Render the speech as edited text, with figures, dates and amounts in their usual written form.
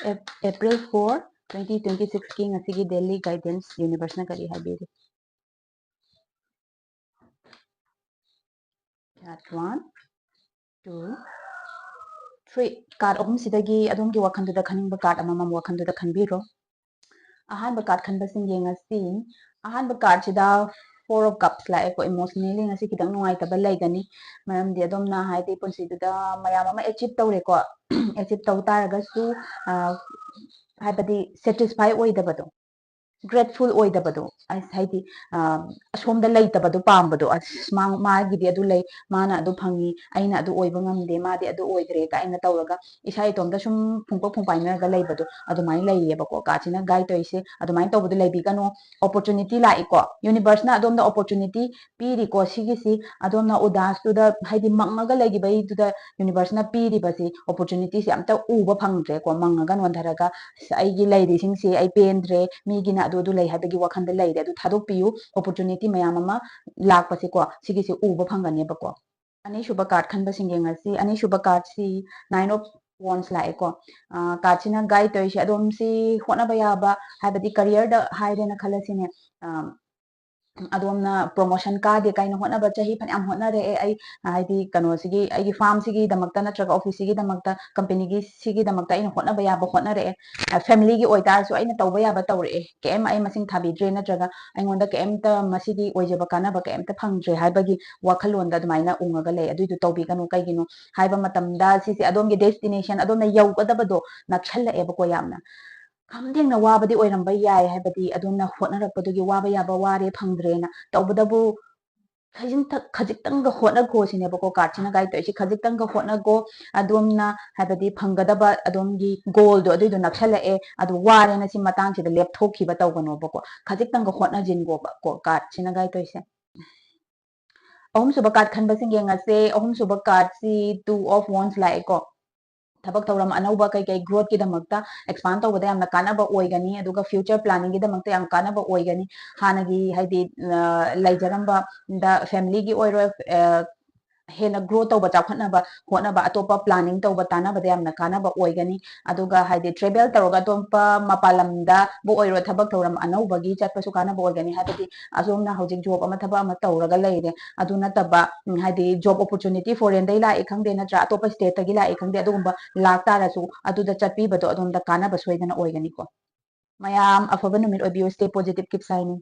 April 4, 2026 की ngasi Delhi Guidance Universe na kari habiri. Card 1, 2, 3. Card ahum sidagi adom ki wakhan da khaning ba card amamam wakhan da khanbiro. Ahan ba card khanba sing ngasi ahan ba card sida 4 of cups la ko emotionally ngasi kidang nuai ta ba lai gani maram di adom na hai ti punsi da mayam ama achieve tawre ko achieve taw taraga su haibadi satisfy oidabado grateful oidabado as haidi asomda leitabado pambado as maagidi adu lei mana adu phangi aina adu oiba ngamde madi adu oidre ka aina tawraga isa itomda sum phungpa ga leibado adu mai leiyeba ko ka china guide toise adu mai tawbadu leibi kano opportunity la iko universe na adom da opportunity piri ko sigisi adom na udas tu da haidi mangaga legi bai tu da universe na piri basi opportunity si amta uba phangre ko mangaga nondharaga aigi leiri singsi ai pendre migina adu lei habagi wakhanda leire adu thadok piu opportunity mayam ama lakpasi ko sigisi uba phangane ba ko ani shuba card khanba singe ngasi ani shuba card si 9 of wands la eko card sina guide toise adom si hona ba yaba habadi career da haire na khalasine adomna promotion ka de kaina hona ba chahi phan am hona re ai haidi kano sigi ai farm sigi damakta natraga office sigi damakta company gi sigi damakta ina hona ba ya ba hona re family gi oitar so aina tawba ya ba tawre kem ai masing thabi dre natraga ai ngonda kem ta masigi oijaba kana ba kem ta phangdre haibagi wakhalon da dumaina ungaga le adu du tawbi kanu kai gino haiba matam da sisi adom gi destination adom na yaugadabado nakshalla eba ko yamna kamdengna wabadi oiramba yai haibadi aduna hotnarakpadugi waba yaba ware phangdrena tawbadabu khajitanga hotna go sinebako karchina gai toisi khajitanga hotna go adumna haibadi phanggadaba adumgi goal do adu nakshala e adu ware na si matang sida lepthoki ba tawgano bako khajitanga hotna jin go ba ko karchina gai toise ahum suba card khanba singe ngase ahum suba card si 2 of wands la eko ꯊꯕꯛ ꯊꯧꯔꯝ ꯑꯅꯧꯕ ꯀꯩ ꯒ꯭ꯔꯣꯠꯀꯤꯗꯃꯛꯇ expand ꯇꯧꯕꯗ ꯌꯥꯝꯅ ꯀꯥꯟꯅꯕ ꯑꯣꯏꯒꯅꯤ ꯑꯗꯨꯒ future ꯄ꯭ꯂꯥꯅꯤꯡꯒꯤꯗꯃꯛꯇ ꯌꯥꯝ ꯀꯥꯟꯅꯕ ꯑꯣꯏꯒꯅꯤ ꯍꯥꯟꯅꯒꯤ ꯍꯥꯏꯗꯤ ꯂꯩꯖꯔꯝꯕꯗ ꯐꯦꯃꯤꯂꯤꯒꯤ ꯑꯣꯏꯔꯣ ꯍꯦꯟꯅ ꯒ꯭ꯔꯣ ꯇꯧꯕ ꯆꯥꯎꯈꯠꯅꯕ ꯍꯣꯠꯅꯕ ꯑꯇꯣꯞꯄ ꯄ꯭ꯂꯥꯅꯤꯡ ꯇꯧꯕ ꯇꯥꯟꯅꯕꯗ ꯌꯥꯝꯅ ꯀꯥꯟꯅꯕ ꯑꯣꯏꯒꯅꯤ ꯑꯗꯨꯒ ꯍꯥꯏꯗꯤ ꯇ꯭ꯔꯦꯚꯦꯜ ꯇꯧꯔꯒ ꯑꯇꯣꯞꯄ ꯃꯄꯥꯟ ꯂꯝꯗꯕꯨ ꯑꯣꯏꯔꯣ ꯊꯕꯛ ꯊꯧꯔꯝ ꯑꯅꯧꯕꯒꯤ ꯆꯠꯄꯁꯨ ꯀꯥꯟꯅꯕ ꯑꯣꯏꯒꯅꯤ ꯍꯥꯏꯕꯗꯤ ꯑꯁꯣꯝꯅ ꯍꯧꯖꯤꯛ ꯖꯣꯕ ꯑꯃ ꯊꯕꯛ ꯑꯃ ꯇꯧꯔꯒ ꯂꯩꯔꯦ ꯑꯗꯨ ꯅꯠꯇꯕ ꯍꯥꯏꯗꯤ ꯖꯣꯕ ꯑꯣꯄꯣꯔꯆꯨꯅꯤꯇꯤ ꯐꯣꯔꯦꯟꯗꯩ ꯂꯥꯛꯏ ꯈꯪꯗꯦ ꯅꯠꯇ꯭ꯔ ꯑꯇꯣꯞꯄ ꯁ꯭ꯇꯦꯠꯇꯒꯤ ꯂꯥꯛꯏ ꯈꯪꯗꯦ ꯑꯗꯨꯒꯨꯝꯕ ꯂꯥꯛꯇꯥꯔꯁꯨ ꯑꯗꯨꯗ ꯆꯠꯄꯤꯕꯗꯣ ꯑꯗꯣꯝꯗ ꯀꯥꯟꯅꯕ ꯁꯣꯏꯗꯅ ꯑꯣꯏꯒꯅꯤꯀꯣ ꯃꯌꯥꯝ ꯑꯐꯕ ꯅꯨꯃꯤꯠ ꯑꯣꯏꯕꯤꯌꯨ ꯁ꯭ꯇꯦ ꯄꯣꯖꯤꯇꯤꯚ ꯀꯤꯞ ꯁꯥꯏꯅꯤꯡ